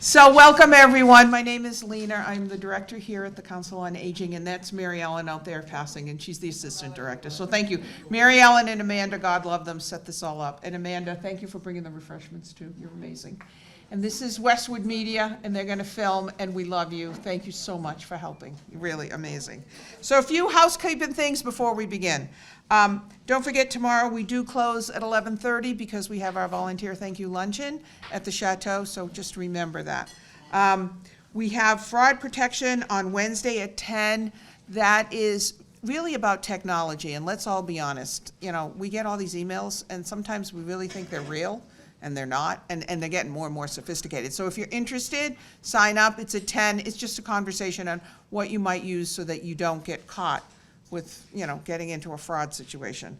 So welcome, everyone. My name is Lena. I'm the director here at the Council on Aging, and that's Mary Ellen out there passing, and she's the assistant director. So thank you. Mary Ellen and Amanda, God love them, set this all up. And Amanda, thank you for bringing the refreshments too. You're amazing. And this is Westwood Media, and they're going to film, and we love you. Thank you so much for helping. You're really amazing. So a few housekeeping things before we begin. Don't forget, tomorrow we do close at 11:30 because we have our volunteer thank you luncheon at the Chateau, so just remember that. We have fraud protection on Wednesday at 10. That is really about technology, and let's all be honest. You know, we get all these emails, and sometimes we really think they're real, and they're not, and they're getting more and more sophisticated. So if you're interested, sign up. It's at 10. It's just a conversation on what you might use so that you don't get caught with, you know, getting into a fraud situation.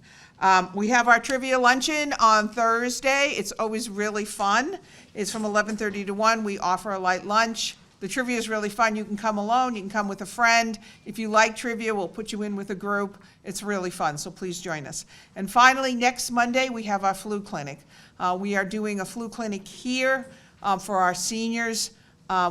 We have our trivia luncheon on Thursday. It's always really fun. It's from 11:30 to 1. We offer a light lunch. The trivia is really fun. You can come alone, you can come with a friend. If you like trivia, we'll put you in with a group. It's really fun, so please join us. And finally, next Monday, we have our flu clinic. We are doing a flu clinic here for our seniors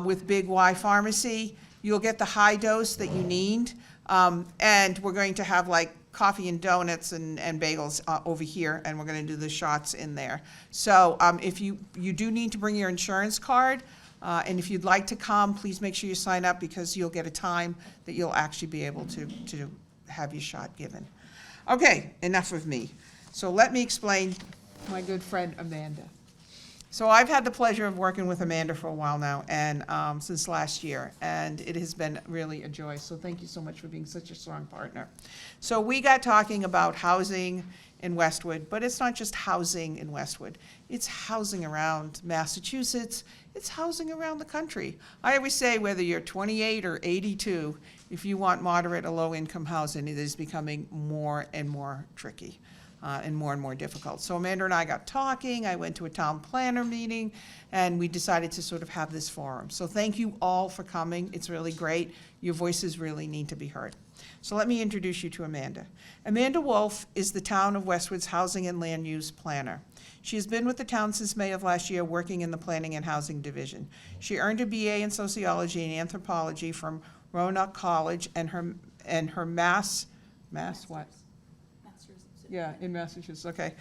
with Big Y Pharmacy. You'll get the high dose that you need. And we're going to have like coffee and donuts and bagels over here, and we're going to do the shots in there. So if you do need to bring your insurance card, and if you'd like to come, please make sure you sign up because you'll get a time that you'll actually be able to have your shot given. Okay, enough of me. So let me explain my good friend Amanda. So I've had the pleasure of working with Amanda for a while now, and since last year, and it has been really a joy. So thank you so much for being such a strong partner. So we got talking about housing in Westwood, but it's not just housing in Westwood. It's housing around Massachusetts. It's housing around the country. I always say whether you're 28 or 82, if you want moderate or low-income housing, it is becoming more and more tricky. And more difficult. So Amanda and I got talking, I went to a town planner meeting, and we decided to sort of have this forum. So thank you all for coming. It's really great. Your voices really need to be heard. So let me introduce you to Amanda. Amanda Wolf is the town of Westwood's Housing and Land Use Planner. She has been with the town since May of last year, working in the Planning and Housing Division. She earned a BA in Sociology and Anthropology from Roanoke College and her Mass what? Yeah, in Massachusetts, okay.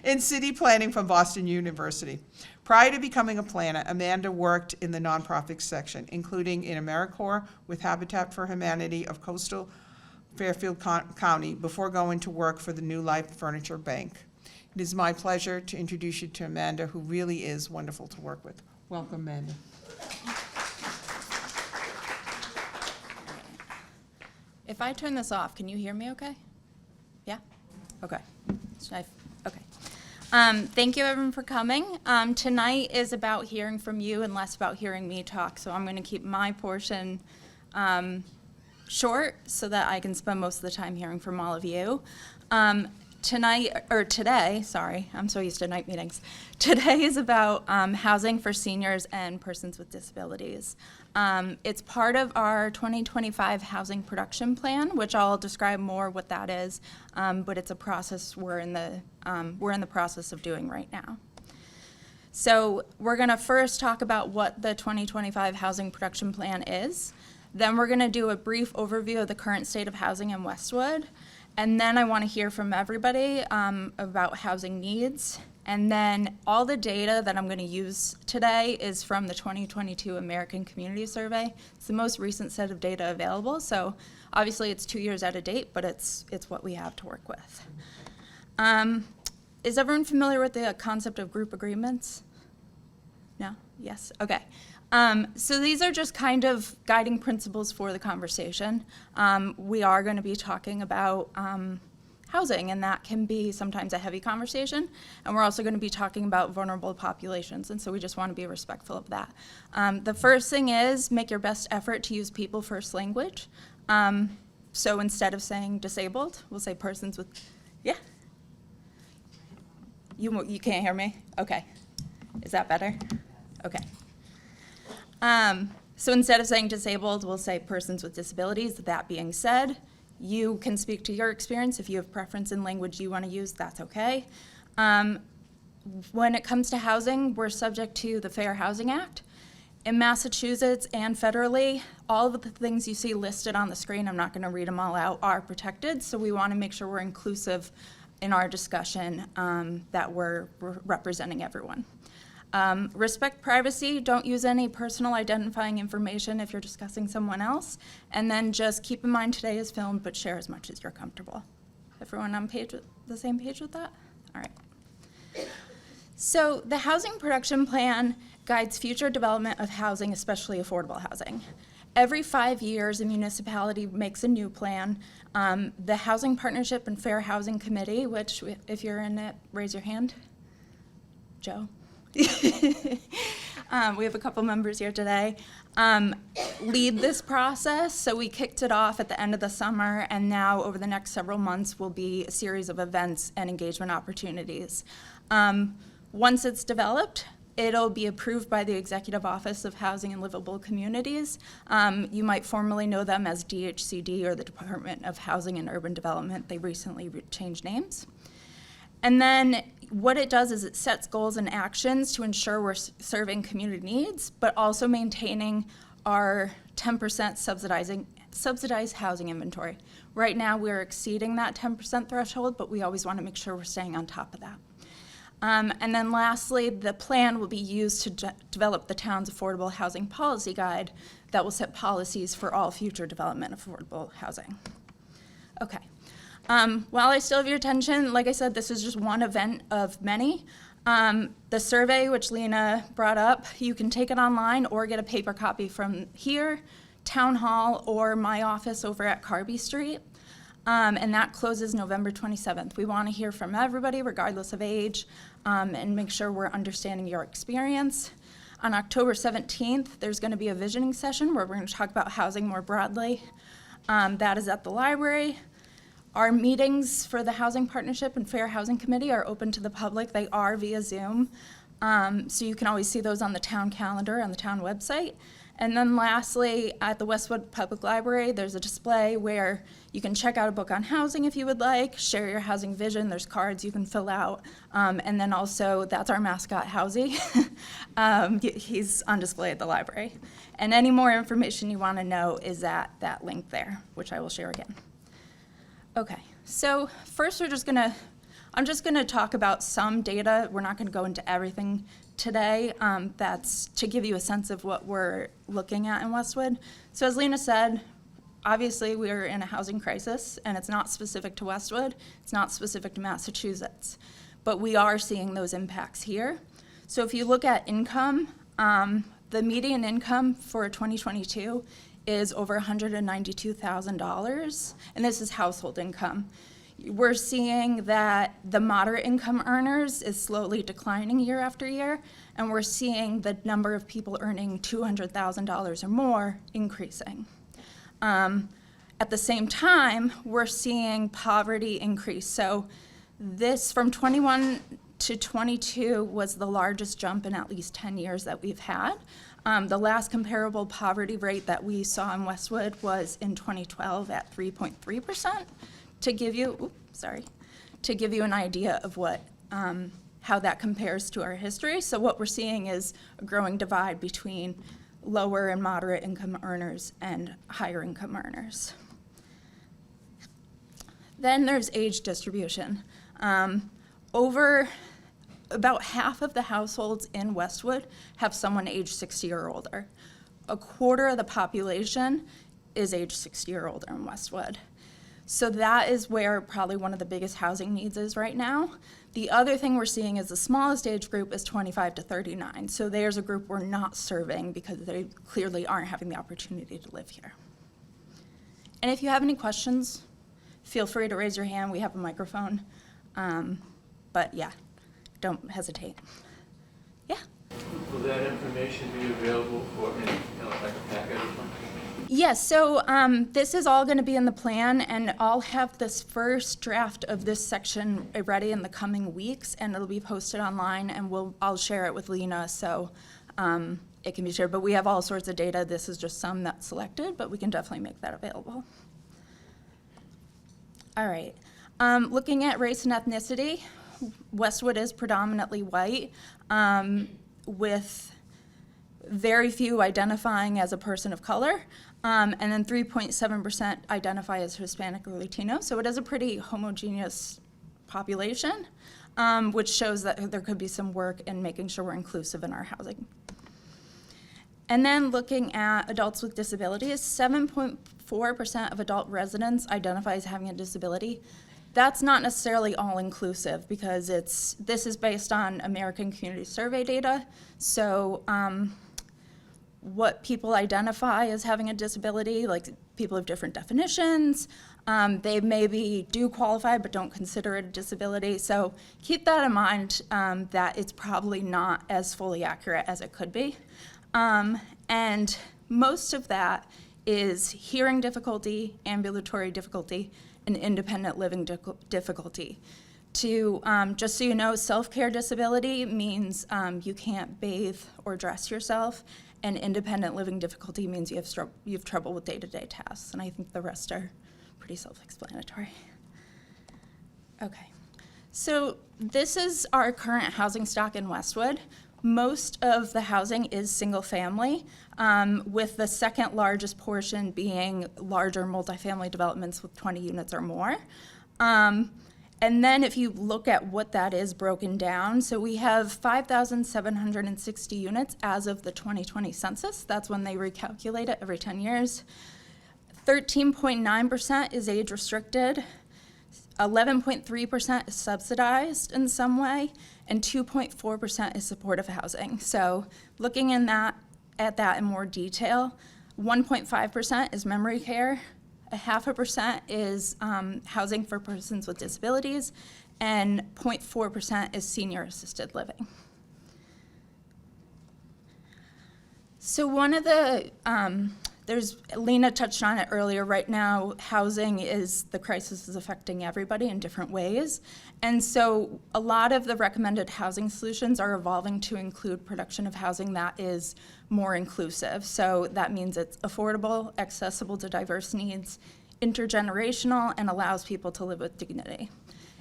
In city planning from Boston University. Prior to becoming a planner, Amanda worked in the nonprofit section, including in AmeriCorps with Habitat for Humanity of coastal Fairfield County before going to work for the New Life Furniture Bank. It is my pleasure to introduce you to Amanda, who really is wonderful to work with. Welcome, Amanda. If I turn this off, can you hear me okay? Yeah? Okay. Okay. Thank you, everyone, for coming. Tonight is about hearing from you and less about hearing me talk, so I'm going to keep my portion short so that I can spend most of the time hearing from all of you. Today, sorry, I'm so used to night meetings. Today is about housing for seniors and persons with disabilities. It's part of our 2025 housing production plan, which I'll describe more what that is, but it's a process we're in the process of doing right now. So we're going to first talk about what the 2025 housing production plan is. Then we're going to do a brief overview of the current state of housing in Westwood. And then I want to hear from everybody about housing needs. And then all the data that I'm going to use today is from the 2022 American Community Survey. It's the most recent set of data available. So obviously it's 2 years out of date, but it's what we have to work with. Is everyone familiar with the concept of group agreements? No? Yes? Okay. So these are just kind of guiding principles for the conversation. We are going to be talking about housing, and that can be sometimes a heavy conversation. And we're also going to be talking about vulnerable populations, and so we just want to be respectful of that. The first thing is make your best effort to use people first language. So instead of saying disabled, we'll say persons with, yeah? You can't hear me? Okay. Is that better? Okay. So instead of saying disabled, we'll say persons with disabilities. That being said, you can speak to your experience. If you have preference in language you want to use, that's okay. When it comes to housing, we're subject to the Fair Housing Act. In Massachusetts and federally, all of the things you see listed on the screen, I'm not going to read them all out, are protected. So we want to make sure we're inclusive in our discussion, that we're representing everyone. Respect privacy. Don't use any personal identifying information if you're discussing someone else. And then just keep in mind today is filmed, but share as much as you're comfortable. Everyone on the same page with that? All right. So the housing production plan guides future development of housing, especially affordable housing. Every 5 years, a municipality makes a new plan. The Housing Partnership and Fair Housing Committee, which if you're in it, raise your hand. Joe? We have a couple members here today. Lead this process. So we kicked it off at the end of the summer, and now over the next several months will be a series of events and engagement opportunities. Once it's developed, it'll be approved by the Executive Office of Housing and Livable Communities. You might formally know them as DHCD or the Department of Housing and Urban Development. They recently changed names. And then what it does is it sets goals and actions to ensure we're serving community needs, but also maintaining our 10% subsidized housing inventory. Right now, we're exceeding that 10% threshold, but we always want to make sure we're staying on top of that. And then lastly, the plan will be used to develop the town's affordable housing policy guide that will set policies for all future development of affordable housing. Okay. While I still have your attention, like I said, this is just one event of many. The survey, which Lena brought up, you can take it online or get a paper copy from here, Town Hall, or my office over at Carby Street. And that closes November 27th. We want to hear from everybody, regardless of age, and make sure we're understanding your experience. On October 17th, there's going to be a visioning session where we're going to talk about housing more broadly. That is at the library. Our meetings for the Housing Partnership and Fair Housing Committee are open to the public. They are via Zoom, so you can always see those on the town calendar on the town website. And then lastly, at the Westwood Public Library, there's a display where you can check out a book on housing if you would like, share your housing vision, there's cards you can fill out, and then also, that's our mascot, Housey. He's on display at the library. And any more information you want to know is at that link there, which I will share again. Okay, so first I'm just gonna talk about some data. We're not gonna go into everything today. That's to give you a sense of what we're looking at in Westwood. So as Lena said, obviously we're in a housing crisis, and it's not specific to Westwood, it's not specific to Massachusetts, but we are seeing those impacts here. So if you look at income, the median income for 2022 is over $192,000, and this is household income. We're seeing that the moderate income earners is slowly declining year after year, and we're seeing the number of people earning $200,000 or more increasing. At the same time, we're seeing poverty increase. So this from 21 to 22 was the largest jump in at least 10 years that we've had. The last comparable poverty rate that we saw in Westwood was in 2012 at 3.3%. To give you an idea of what, how that compares to our history. So what we're seeing is a growing divide between lower and moderate income earners and higher income earners. Then there's age distribution. Over about half of the households in Westwood have someone age 60 or older. A quarter of the population is age 60 or older in Westwood. So that is where probably one of the biggest housing needs is right now. The other thing we're seeing is the smallest age group is 25 to 39. So there's a group we're not serving because they clearly aren't having the opportunity to live here. And if you have any questions, feel free to raise your hand. We have a microphone. But yeah, don't hesitate. Yeah? Will that information be available for any, like a packet or something? Yes, so this is all going to be in the plan, and I'll have this first draft of this section ready in the coming weeks, and it'll be posted online, and I'll share it with Lena so it can be shared. But we have all sorts of data. This is just some that's selected, but we can definitely make that available. All right. Looking at race and ethnicity, Westwood is predominantly white, with very few identifying as a person of color, and then 3.7% identify as Hispanic or Latino. So it is a pretty homogeneous population, which shows that there could be some work in making sure we're inclusive in our housing. And then looking at adults with disabilities, 7.4% of adult residents identify as having a disability. That's not necessarily all inclusive because this is based on American Community Survey data. So what people identify as having a disability, like people have different definitions. They maybe do qualify but don't consider it a disability. So keep that in mind, that it's probably not as fully accurate as it could be. And most of that is hearing difficulty, ambulatory difficulty, and independent living difficulty. Just so you know, self-care disability means you can't bathe or dress yourself, and independent living difficulty means you have trouble with day-to-day tasks, and I think the rest are pretty self-explanatory. Okay, so this is our current housing stock in Westwood. Most of the housing is single family, with the second largest portion being larger multifamily developments with 20 units or more. And then if you look at what that is broken down, so we have 5,760 units as of the 2020 census. That's when they recalculate it every 10 years. 13.9% is age restricted. 11.3% is subsidized in some way, and 2.4% is supportive housing. So looking at that in more detail, 1.5% is memory care, 0.5% is housing for persons with disabilities, and 0.4% is senior assisted living. So one of the, Lena touched on it earlier, right now the crisis is affecting everybody in different ways. And so a lot of the recommended housing solutions are evolving to include production of housing that is more inclusive. So that means it's affordable, accessible to diverse needs, intergenerational, and allows people to live with dignity.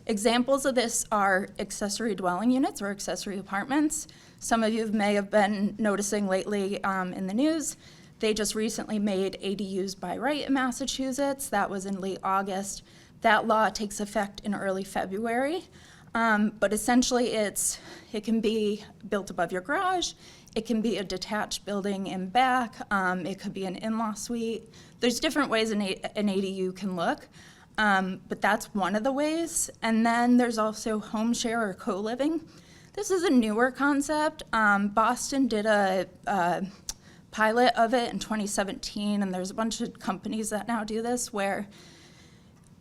Examples of this are accessory dwelling units or accessory apartments. Some of you may have been noticing lately in the news. They just recently made ADUs by right in Massachusetts. That was in late August. That law takes effect in early February. But essentially it can be built above your garage. It can be a detached building in back. It could be an in-law suite. There's different ways an ADU can look. But that's one of the ways. And then there's also home share or co-living. This is a newer concept. Boston did a pilot of it in 2017, and there's a bunch of companies that now do this, where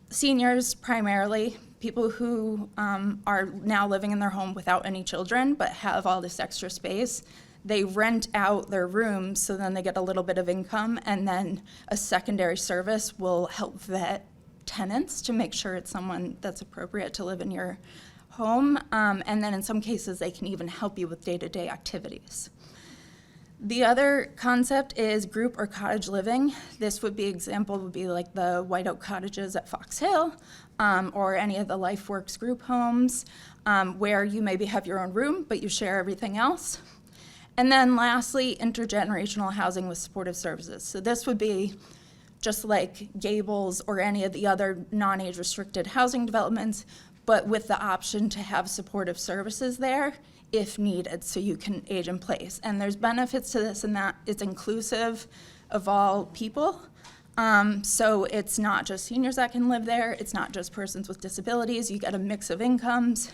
seniors, primarily, people who are now living in their home without any children but have all this extra space, they rent out their rooms, so then they get a little bit of income, and then a secondary service will help vet tenants to make sure it's someone that's appropriate to live in your home, and then in some cases they can even help you with day-to-day activities. The other concept is group or cottage living. This would be like the White Oak Cottages at Fox Hill, or any of the LifeWorks group homes, where you maybe have your own room, but you share everything else. And then lastly, intergenerational housing with supportive services. So this would be just like Gables or any of the other non-age restricted housing developments, but with the option to have supportive services there if needed, so you can age in place. And there's benefits to this in that it's inclusive of all people. So it's not just seniors that can live there, it's not just persons with disabilities, you get a mix of incomes.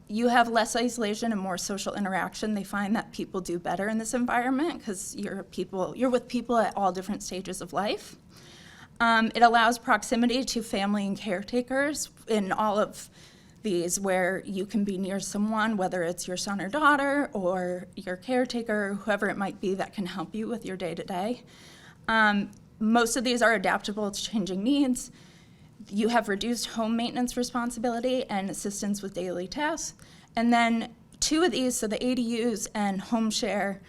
You have less isolation and more social interaction. They find that people do better in this environment because you're with people at all different stages of life. It allows proximity to family and caretakers in all of these, where you can be near someone, whether it's your son or daughter or your caretaker, whoever it might be that can help you with your day-to-day. Most of these are adaptable to changing needs. You have reduced home maintenance responsibility and assistance with daily tasks. And then two of these, so the ADUs and home share,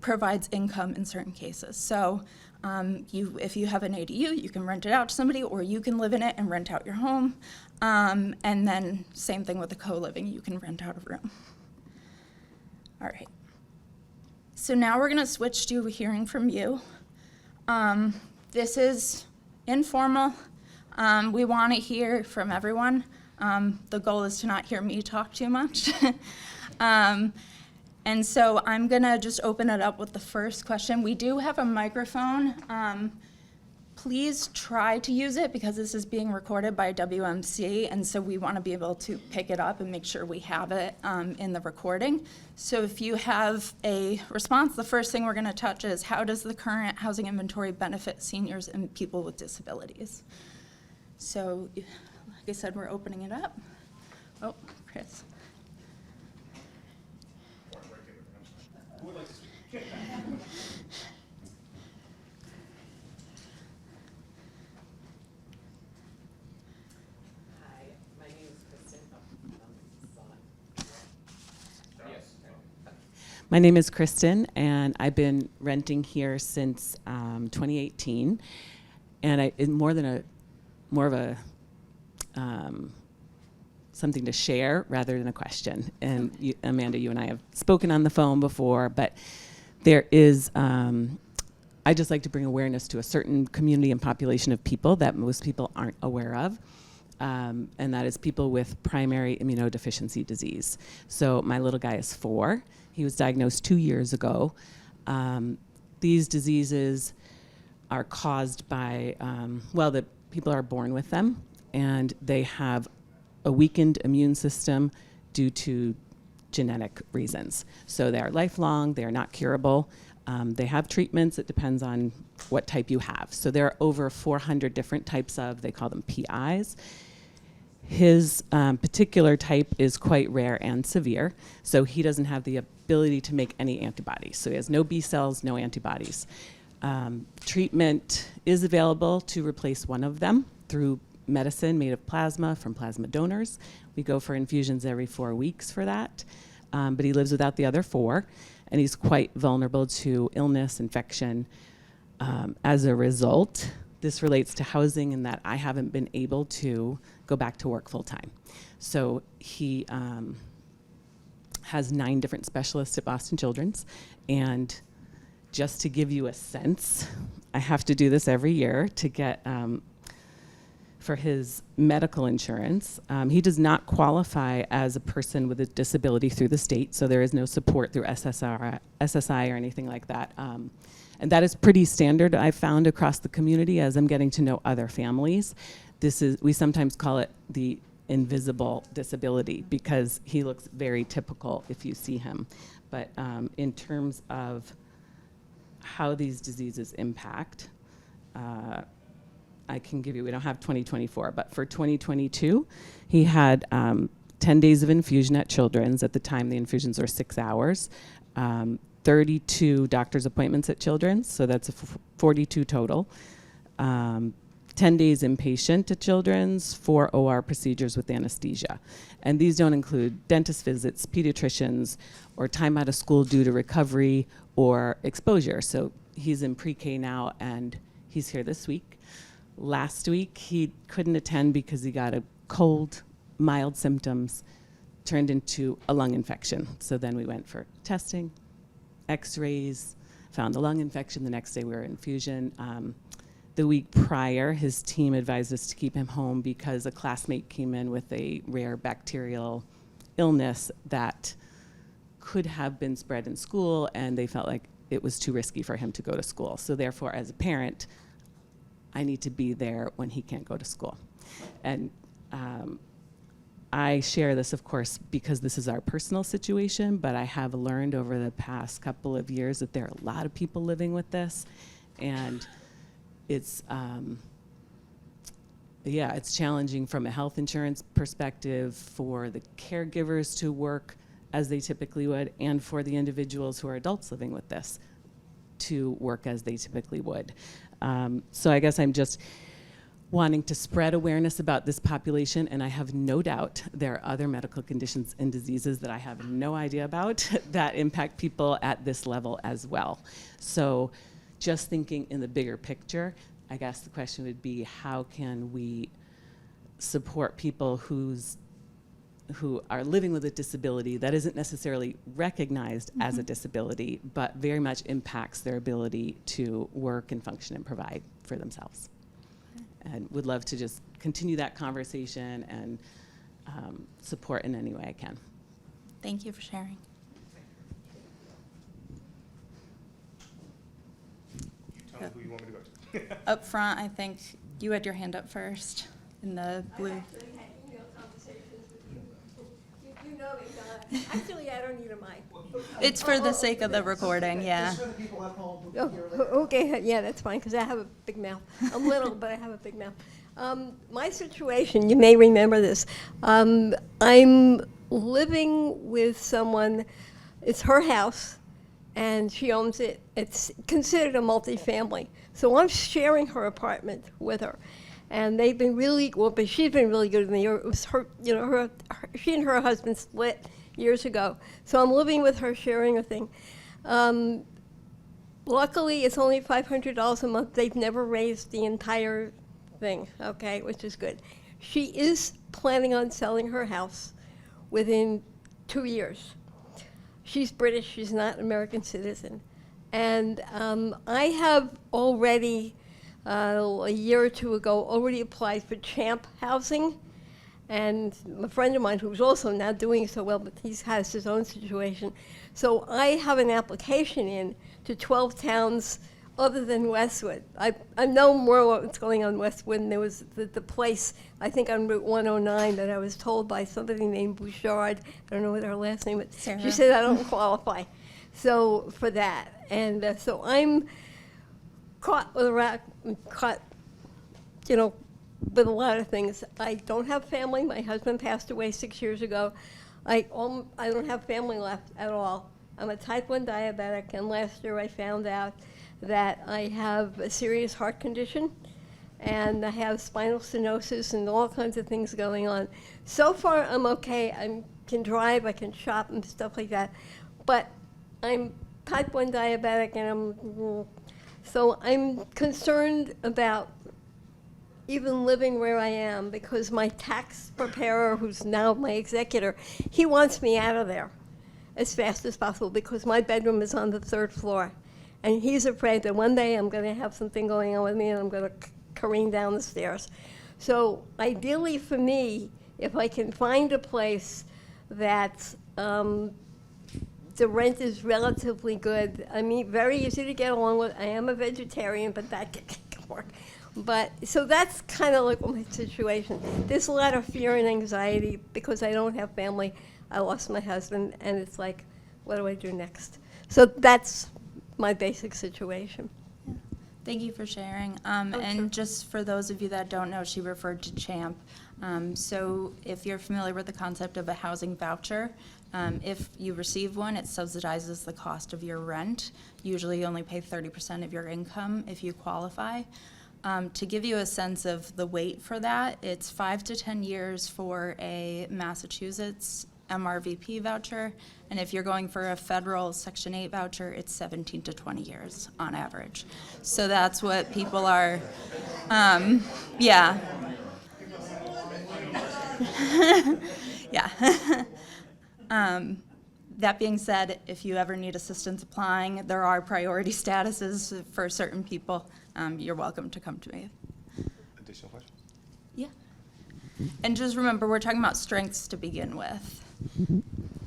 provides income in certain cases. So if you have an ADU, you can rent it out to somebody, or you can live in it and rent out your home. And then same thing with the co-living, you can rent out a room. All right. So now we're going to switch to hearing from you. This is informal. We want to hear from everyone. The goal is to not hear me talk too much. And so I'm going to just open it up with the first question. We do have a microphone. Please try to use it because this is being recorded by WMC, and so we want to be able to pick it up and make sure we have it in the recording. So if you have a response, the first thing we're going to touch is how does the current housing inventory benefit seniors and people with disabilities? So, like I said, we're opening it up. Oh, Chris. Hi, my name is Kristen. My name is Kristen, and I've been renting here since 2018. And it's more of a something to share rather than a question. And you, Amanda, you and I have spoken on the phone before, but there is. I just like to bring awareness to a certain community and population of people that most people aren't aware of. And that is people with primary immunodeficiency disease. So my little guy is 4. He was diagnosed 2 years ago. These diseases are caused by, the people are born with them, and they have a weakened immune system due to genetic reasons. So they are lifelong, they are not curable. They have treatments, it depends on what type you have. So there are over 400 different types of, they call them PIs. His particular type is quite rare and severe, so he doesn't have the ability to make any antibodies. So he has no B cells, no antibodies. Treatment is available to replace one of them through medicine made of plasma from plasma donors. We go for infusions every 4 weeks for that, but he lives without the other 4, and he's quite vulnerable to illness, infection. As a result, this relates to housing in that I haven't been able to go back to work full time. So he has 9 different specialists at Boston Children's, and just to give you a sense, I have to do this every year to get for his medical insurance. He does not qualify as a person with a disability through the state, so there is no support through SSI or anything like that. And that is pretty standard, I've found, across the community as I'm getting to know other families. We sometimes call it the invisible disability because he looks very typical if you see him. But in terms of how these diseases impact, I can give you, we don't have 2024, but for 2022, he had 10 days of infusion at Children's. At the time, the infusions were 6 hours. 32 doctor's appointments at Children's, so that's 42 total. 10 days inpatient at Children's, 4 OR procedures with anesthesia. And these don't include dentist visits, pediatricians, or time out of school due to recovery or exposure. So he's in pre-K now, and he's here this week. Last week, he couldn't attend because he got a cold, mild symptoms, turned into a lung infection. So then we went for testing, x-rays, found the lung infection. The next day we were in infusion. The week prior, his team advised us to keep him home because a classmate came in with a rare bacterial illness that could have been spread in school, and they felt like it was too risky for him to go to school. So therefore, as a parent, I need to be there when he can't go to school. And I share this, of course, because this is our personal situation, but I have learned over the past couple of years that there are a lot of people living with this, and it's it's challenging from a health insurance perspective for the caregivers to work as they typically would, and for the individuals who are adults living with this to work as they typically would. So I guess I'm just wanting to spread awareness about this population, and I have no doubt there are other medical conditions and diseases that I have no idea about that impact people at this level as well. So just thinking in the bigger picture, I guess the question would be, how can we support people whose who are living with a disability that isn't necessarily recognized as a disability, but very much impacts their ability to work and function and provide for themselves. And would love to just continue that conversation and support in any way I can. Thank you for sharing. Tell me who you want me to go to. Up front, I think you had your hand up first in the blue. I actually had email conversations with you. You know me, Donna. Actually, I don't need a mic. It's for the sake of the recording, yeah. Just for the people at home who Oh, can hear later. okay, yeah, that's fine, because I have a big mouth. I'm little, but I have a big mouth. My situation, you may remember this. I'm living with someone, it's her house, and she owns it. It's considered a multifamily. So I'm sharing her apartment with her. And they've been really, well, but she's been really good with me. It was her, you know, she and her husband split years ago. So I'm living with her, sharing a thing. Luckily, it's only $500 a month. They've never raised the entire thing, okay, which is good. She is planning on selling her house within 2 years. She's British, she's not an American citizen. And I have already, a year or two ago, already applied for CHAMP housing. And a friend of mine who's also not doing so well, but he has his own situation. So I have an application in to 12 towns other than Westwood. I know more what's going on in Westwood, and there was the place, I think on Route 109, that I was told by somebody named Bouchard, I don't know what her last name is. Sarah. She said I don't qualify. So for that, and so I'm caught with a rock, caught, you know, with a lot of things. I don't have family. My husband passed away 6 years ago. I don't have family left at all. I'm a type 1 diabetic, and last year I found out that I have a serious heart condition, and I have spinal stenosis and all kinds of things going on. So far, I'm okay. I can drive, I can shop and stuff like that, but I'm type 1 diabetic, and so I'm concerned about even living where I am, because my tax preparer, who's now my executor, he wants me out of there as fast as possible, because my bedroom is on the 3rd floor. And he's afraid that one day I'm going to have something going on with me and I'm going to careen down the stairs. So ideally for me, if I can find a place that the rent is relatively good, I mean, very easy to get along with. I am a vegetarian, but that can work. But, so that's kind of like my situation. There's a lot of fear and anxiety because I don't have family. I lost my husband, and it's like, what do I do next? So that's my basic situation. Thank you for sharing. Oh, and sure. just for those of you that don't know, she referred to CHAMP. So if you're familiar with the concept of a housing voucher, if you receive one, it subsidizes the cost of your rent. Usually you only pay 30% of your income if you qualify. To give you a sense of the wait for that, it's 5 to 10 years for a Massachusetts MRVP voucher, and if you're going for a federal Section 8 voucher, it's 17 to 20 years on average. So that's what people are, yeah. Yeah. That being said, if you ever need assistance applying, there are priority statuses for certain people. You're welcome to come to me. Additional questions? Yeah. And just remember, we're talking about strengths to begin with.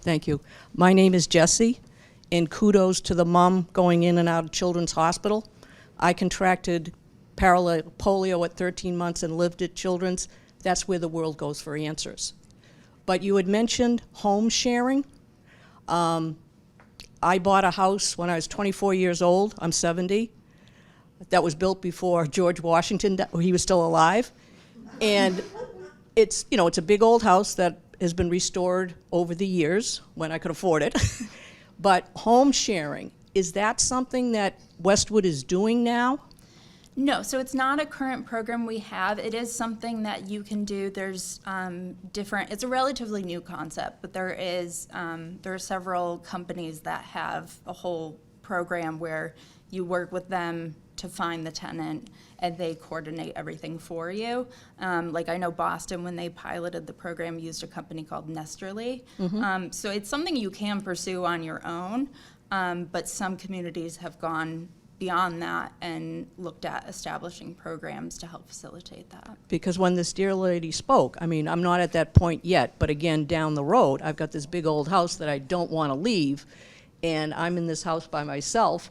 Thank you. My name is Jessie, and kudos to the mom going in and out of Children's Hospital. I contracted parallel polio at 13 months and lived at Children's. That's where the world goes for answers. But you had mentioned home sharing. I bought a house when I was 24 years old. I'm 70. That was built before George Washington, he was still alive. And it's, you know, it's a big old house that has been restored over the years when I could afford it. But home sharing, is that something that Westwood is doing now? No, so it's not a current program we have. It is something that you can do. There's different, it's a relatively new concept, but there are several companies that have a whole program where you work with them to find the tenant, and they coordinate everything for you. Like I know Boston, when they piloted the program, used a company called Nesterly. So it's something you can pursue on your own, but some communities have gone beyond that and looked at establishing programs to help facilitate that. Because when this dear lady spoke, I mean, I'm not at that point yet, but again, down the road, I've got this big old house that I don't want to leave, and I'm in this house by myself.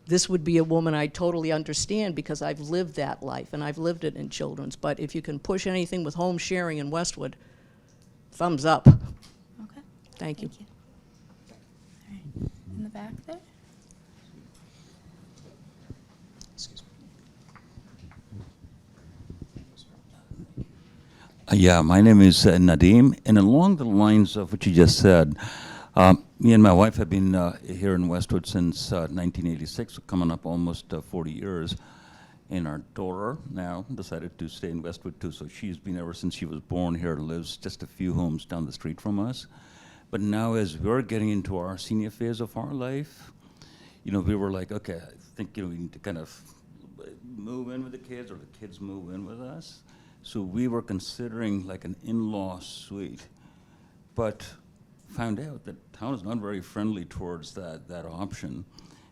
This would be a woman I totally understand because I've lived that life, and I've lived it in Children's. But if you can push anything with home sharing in Westwood, thumbs up. Okay. Thank you. All right. In the back there? Yeah, my name is Nadeem, and along the lines of what you just said, me and my wife have been here in Westwood since 1986, coming up almost 40 years. And our daughter now decided to stay in Westwood too, so she's been ever since she was born here, lives just a few homes down the street from us. But now as we're getting into our senior phase of our life, you know, we were like, okay, I think we need to kind of move in with the kids or the kids move in with us. So we were considering like an in-law suite, but found out that town is not very friendly towards that option.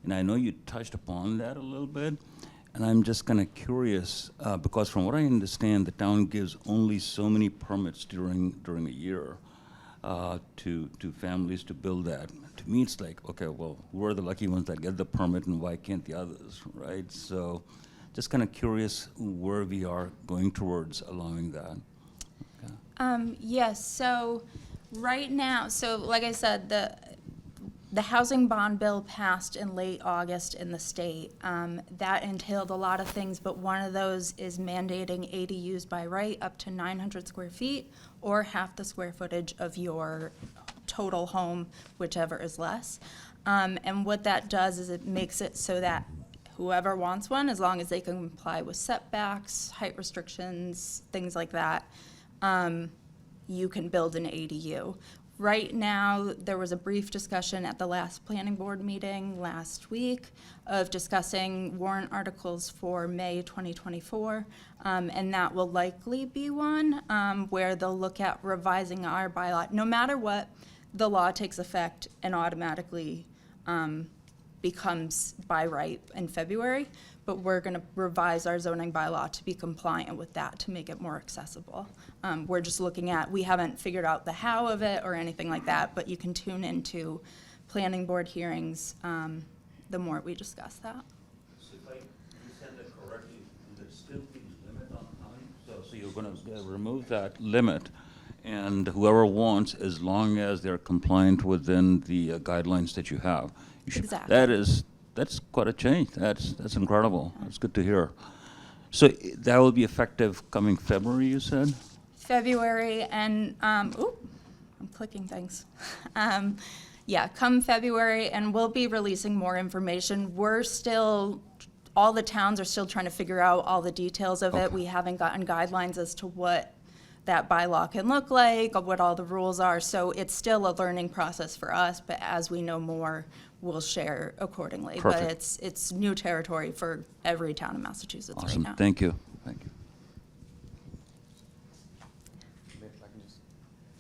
And I know you touched upon that a little bit, and I'm just kind of curious, because from what I understand, the town gives only so many permits during a year to families to build that. To me, it's like, okay, well, we're the lucky ones that get the permit, and why can't the others, right? So just kind of curious where we are going towards allowing that. Okay. Yes, so right now, so like I said, the housing bond bill passed in late August in the state. That entailed a lot of things, but one of those is mandating ADUs by right up to 900 square feet or half the square footage of your total home, whichever is less. And what that does is it makes it so that whoever wants one, as long as they can comply with setbacks, height restrictions, things like that, you can build an ADU. Right now, there was a brief discussion at the last planning board meeting last week of discussing warrant articles for May 2024, and that will likely be one where they'll look at revising our bylaw. No matter what, the law takes effect and automatically becomes by right in February, but we're going to revise our zoning bylaw to be compliant with that to make it more accessible. We're just looking at, we haven't figured out the how of it or anything like that, but you can tune into planning board hearings the more we discuss that. So if I understand that correctly, there still be limit on time? So you're going to remove that limit, and whoever wants, as long as they're compliant within the guidelines that you have. Exactly. That's quite a change. That's incredible. That's good to hear. So that will be effective coming February, you said? February and, ooh, I'm clicking things. Yeah, come February, and we'll be releasing more information. We're still, all the towns are still trying to figure out all the details of it. We haven't gotten guidelines as to what that bylaw can look like, or what all the rules are. So it's still a learning process for us, but as we know more, we'll share accordingly. Perfect. But it's new territory for every town in Massachusetts Awesome. right now. Thank you. Thank you. If I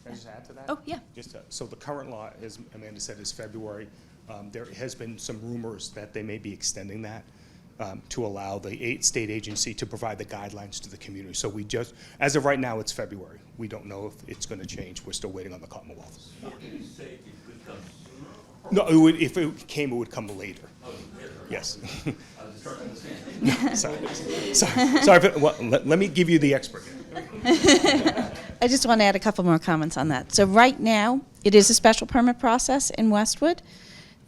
can just add to that? Oh, yeah. Just, so the current law, as Amanda said, is February. There has been some rumors that they may be extending that to allow the state agency to provide the guidelines to the community. So we just, as of right now, it's February. We don't know if it's going to change. We're still waiting on the Commonwealth. Did you say it could come sooner? No, if it came, it would come later. Oh, later. Yes. I was just trying to understand. Sorry. Well, let me give you the expert here. I just want to add a couple more comments on that. So right now, it is a special permit process in Westwood.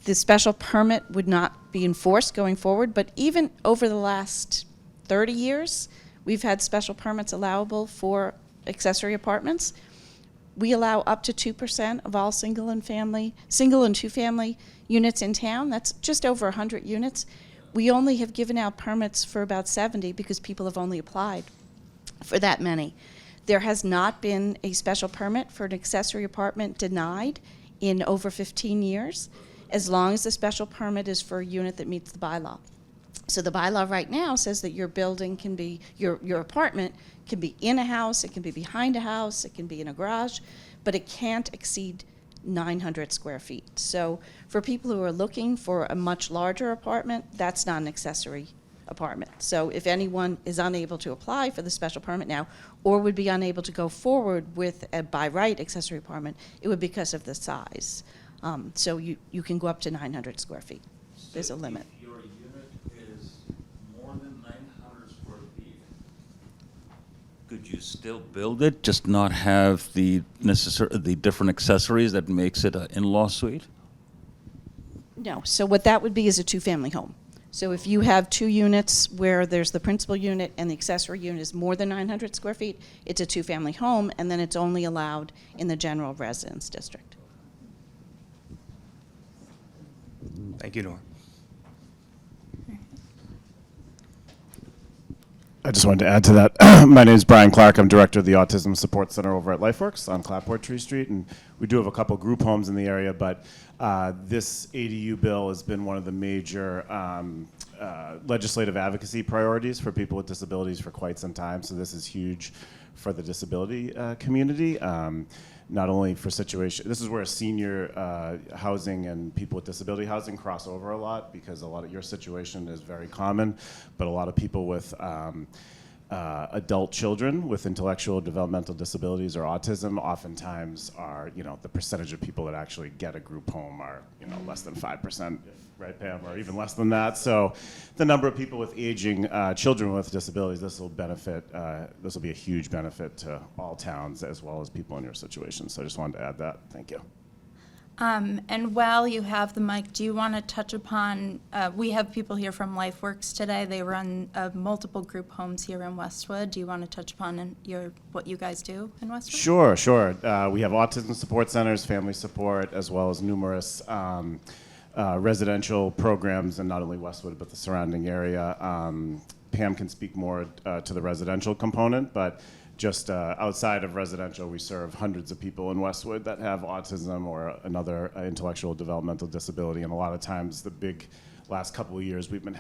The special permit would not be enforced going forward, but even over the last 30 years, we've had special permits allowable for accessory apartments. We allow up to 2% of all single and two-family units in town. That's just over 100 units. We only have given out permits for about 70 because people have only applied for that many. There has not been a special permit for an accessory apartment denied in over 15 years, as long as the special permit is for a unit that meets the bylaw. So the bylaw right now says that your building can be, your apartment can be in a house, it can be behind a house, it can be in a garage, but it can't exceed 900 square feet. So for people who are looking for a much larger apartment, that's not an accessory apartment. So if anyone is unable to apply for the special permit now, or would be unable to go forward with a by right accessory apartment, it would be because of the size. So you can go up to 900 square feet. There's a limit. If your unit is more than 900 square feet, could you still build it, just not have the different accessories that makes it an in-law suite? No, so what that would be is a two-family home. So if you have two units where there's the principal unit and the accessory unit is more than 900 square feet, it's a two-family home, and then it's only allowed in the general residence district. Thank you, Nora. I just wanted to add to that. My name is Brian Clark. I'm director of the Autism Support Center over at LifeWorks on Clapboard Tree Street, and we do have a couple group homes in the area, but this ADU bill has been one of the major legislative advocacy priorities for people with disabilities for quite some time, so this is huge for the disability community. Not only for situation, this is where senior housing and people with disability housing cross over a lot, because a lot of your situation is very common, but a lot of people with adult children with intellectual developmental disabilities or autism oftentimes are, the percentage of people that actually get a group home are, less than 5%, right, Pam, or even less than that. So the number of people with aging children with disabilities, this will be a huge benefit to all towns as well as people in your situation. So I just wanted to add that. Thank you. And while you have the mic, do you want to touch upon, we have people here from LifeWorks today. They run multiple group homes here in Westwood. Do you want to touch upon what you guys do in Westwood? Sure. We have autism support centers, family support, as well as numerous residential programs in not only Westwood but the surrounding area. Pam can speak more to the residential component, but just outside of residential, we serve hundreds of people in Westwood that have autism or another intellectual developmental disability. And a lot of times, the big last couple of years, we've been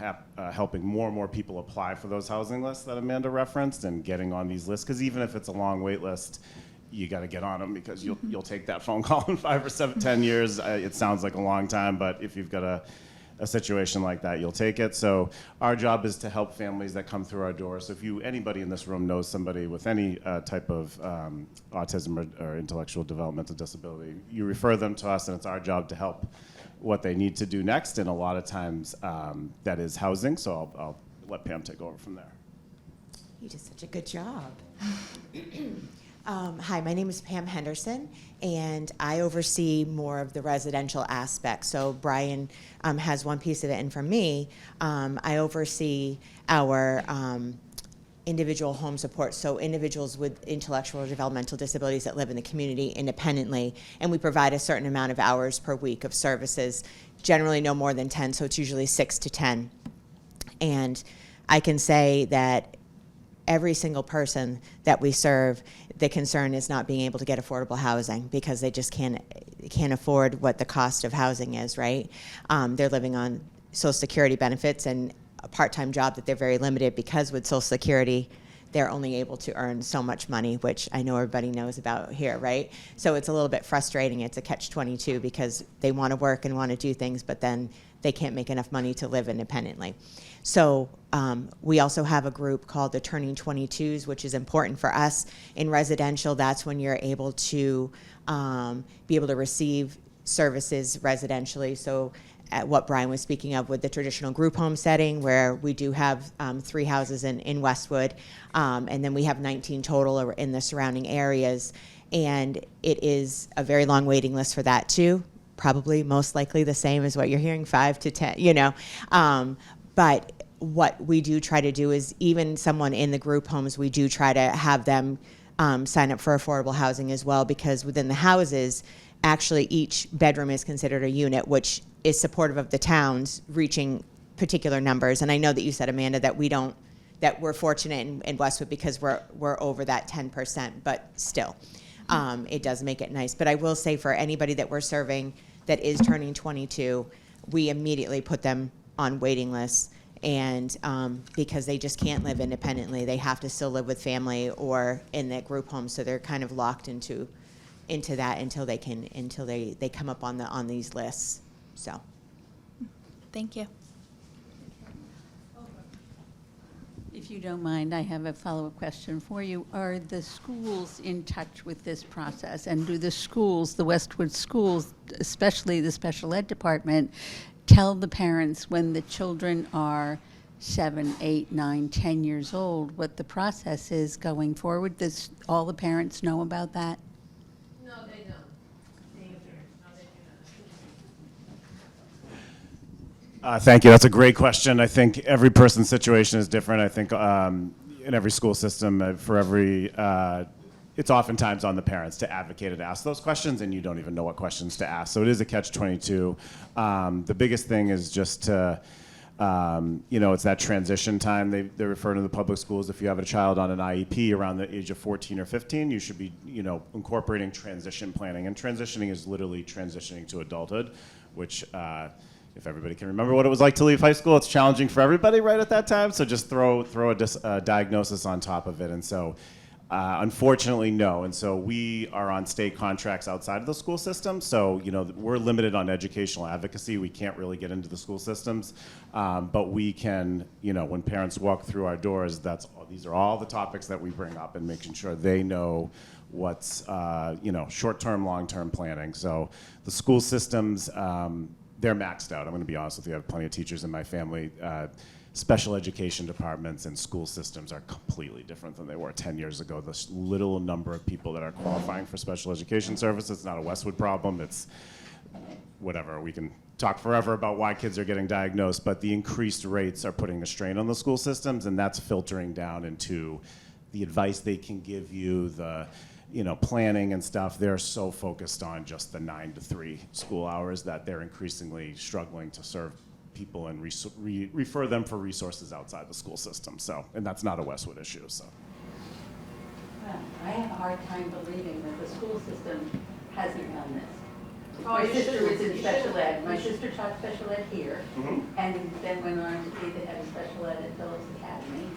helping more and more people apply for those housing lists that Amanda referenced and getting on these lists. Because even if it's a long wait list, you got to get on them because you'll take that phone call in 5 or 7, 10 years. It sounds like a long time, but if you've got a situation like that, you'll take it. So our job is to help families that come through our doors. So if anybody in this room knows somebody with any type of autism or intellectual developmental disability, you refer them to us, and it's our job to help what they need to do next. And a lot of times that is housing. So I'll let Pam take over from there. You did such a good job. Hi, my name is Pam Henderson, and I oversee more of the residential aspect. So Brian has one piece of it, and for me, I oversee our individual home support, so individuals with intellectual or developmental disabilities that live in the community independently, and we provide a certain amount of hours per week of services, generally no more than 10, so it's usually 6 to 10. And I can say that every single person that we serve, the concern is not being able to get affordable housing because they just can't afford what the cost of housing is, right? They're living on Social Security benefits and a part-time job that they're very limited because with Social Security, they're only able to earn so much money, which I know everybody knows about here, right? So it's a little bit frustrating. It's a catch-22 because they want to work and want to do things, but then they can't make enough money to live independently. So we also have a group called the Turning 22s, which is important for us. In residential, that's when you're able to be able to receive services residentially. So at what Brian was speaking of with the traditional group home setting, where we do have 3 houses in Westwood, and then we have 19 total in the surrounding areas. And it is a very long waiting list for that too. Probably most likely the same as what you're hearing, 5 to 10, But what we do try to do is even someone in the group homes, we do try to have them sign up for affordable housing as well, because within the houses, actually each bedroom is considered a unit, which is supportive of the towns reaching particular numbers. And I know that you said, Amanda, that we're fortunate in Westwood because we're over that 10%, but still, it does make it nice. But I will say for anybody that we're serving that is turning 22, we immediately put them on waiting lists. and because they just can't live independently, they have to still live with family or in that group home, so they're kind of locked into that until they come up on these lists. So. Thank you. If you don't mind, I have a follow-up question for you. Are the schools in touch with this process? And do the schools, the Westwood schools, especially the special ed department, tell the parents when the children are 7, 8, 9, 10 years old what the process is going forward? Does all the parents know about that? No, they don't. Thank you. That's a great question. I think every person's situation is different. I think in every school system, it's oftentimes on the parents to advocate and ask those questions, and you don't even know what questions to ask. So it is a catch-22. The biggest thing is just to, it's that transition time. They refer to the public schools. If you have a child on an IEP around the age of 14 or 15, you should be, incorporating transition planning. And transitioning is literally transitioning to adulthood, which if everybody can remember what it was like to leave high school, it's challenging for everybody right at that time. So just throw a diagnosis on top of it. And so unfortunately, no. And so we are on state contracts outside of the school system. So, we're limited on educational advocacy. We can't really get into the school systems. But we can, when parents walk through our doors, these are all the topics that we bring up and making sure they know what's, short-term, long-term planning. So the school systems, they're maxed out. I'm going to be honest with you. I have plenty of teachers in my family. Special education departments and school systems are completely different than they were 10 years ago. The little number of people that are qualifying for special education services, it's not a Westwood problem. It's whatever. We can talk forever about why kids are getting diagnosed, but the increased rates are putting a strain on the school systems, and that's filtering down into the advice they can give you, the planning and stuff. They're so focused on just the 9 to 3 school hours that they're increasingly struggling to serve people and refer them for resources outside the school system. So, and that's not a Westwood issue. So, Well, I have a hard time believing that the school system hasn't done this. Oh, My you sister should. was in You special should. ed. My sister taught special ed here, and then went on to be the head of special ed at Phillips Academy.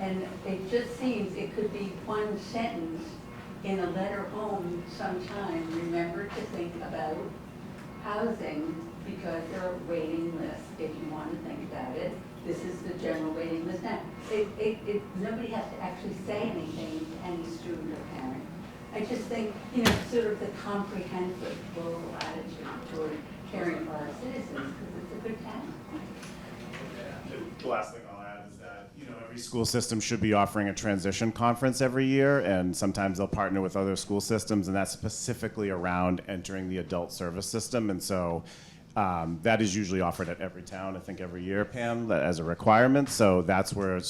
And it just seems it could be one sentence in a letter home sometime. Remember to think about housing because there are waiting lists. If you want to think about it, this is the general waiting list. Now, nobody has to actually say anything to any student or parent. I just think, sort of the comprehensive global attitude toward caring for our citizens, because it's a good town. the last thing I'll add is that every school system should be offering a transition conference every year, and sometimes they'll partner with other school systems, and that's specifically around entering the adult service system. And so that is usually offered at every town, I think every year, Pam, as a requirement. So that's where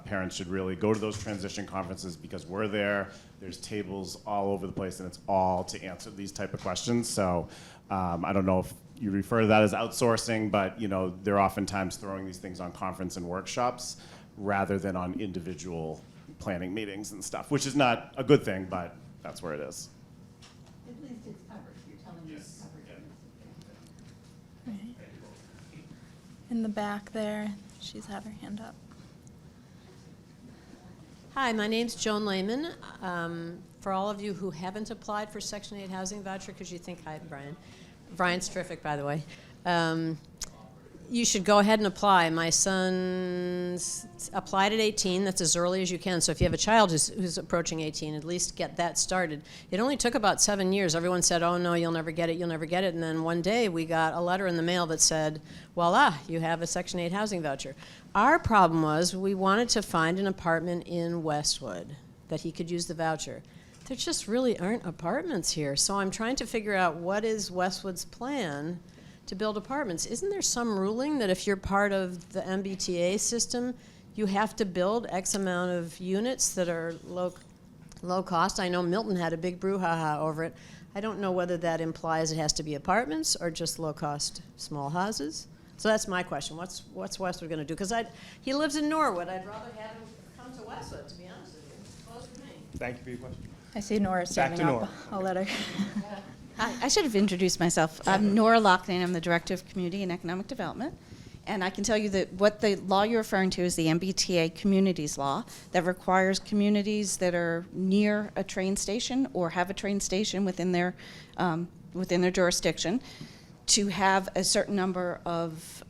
parents should really go to those transition conferences, because we're there. There's tables all over the place, and it's all to answer these type of questions. So I don't know if you refer to that as outsourcing, but they're oftentimes throwing these things on conference and workshops rather than on individual planning meetings and stuff, which is not a good thing, but that's where it is. At least it's covered. You're telling me it's covered. Right. In the back there, she's had her hand up. Hi, my name's Joan Lehman. For all of you who haven't applied for Section 8 housing voucher, because you think, hi, Brian. Brian's terrific, by the way. You should go ahead and apply. My son's applied at 18. That's as early as you can. So if you have a child who's approaching 18, at least get that started. It only took about 7 years. Everyone said, oh, no, you'll never get it, you'll never get it. And then one day we got a letter in the mail that said, voila, you have a Section 8 housing voucher. Our problem was we wanted to find an apartment in Westwood that he could use the voucher. There just really aren't apartments here. So I'm trying to figure out what is Westwood's plan to build apartments. Isn't there some ruling that if you're part of the MBTA system, you have to build X amount of units that are low cost? I know Milton had a big brouhaha over it. I don't know whether that implies it has to be apartments or just low cost small houses. So that's my question. What's Westwood going to do? Because he lives in Norwood. I'd rather have him come to Westwood, to be honest with you. It's close to me. Thank you for your question. I see Nora standing Nora. up. I'll let her. Hi, I should have introduced myself. I'm Nora Loughlin. I'm the Director of Community and Economic Development. And I can tell you that what the law you're referring to is the MBTA Communities Law that requires communities that are near a train station or have a train station within their jurisdiction to have a certain number of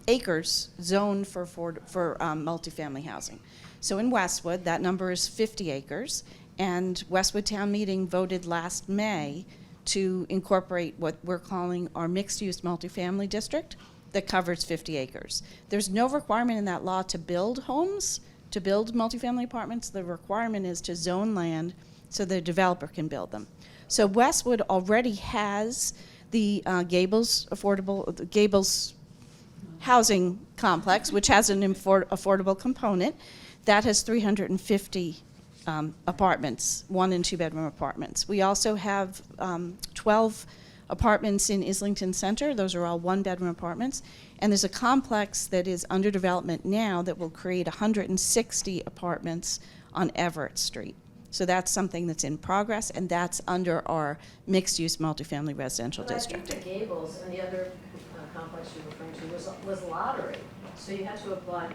acres zoned for multifamily housing. So in Westwood, that number is 50 acres, and Westwood Town Meeting voted last May to incorporate what we're calling our mixed-use multifamily district that covers 50 acres. There's no requirement in that law to build homes, to build multifamily apartments. The requirement is to zone land so the developer can build them. So Westwood already has the Gables housing complex, which has an affordable component. That has 350 apartments, 1- and 2-bedroom apartments. We also have 12 apartments in Islington Center. Those are all 1-bedroom apartments. And there's a complex that is under development now that will create 160 apartments on Everett Street. So that's something that's in progress, and that's under our mixed-use multifamily residential district. I think the Gables and the other complex you're referring to was lottery. So you had to apply,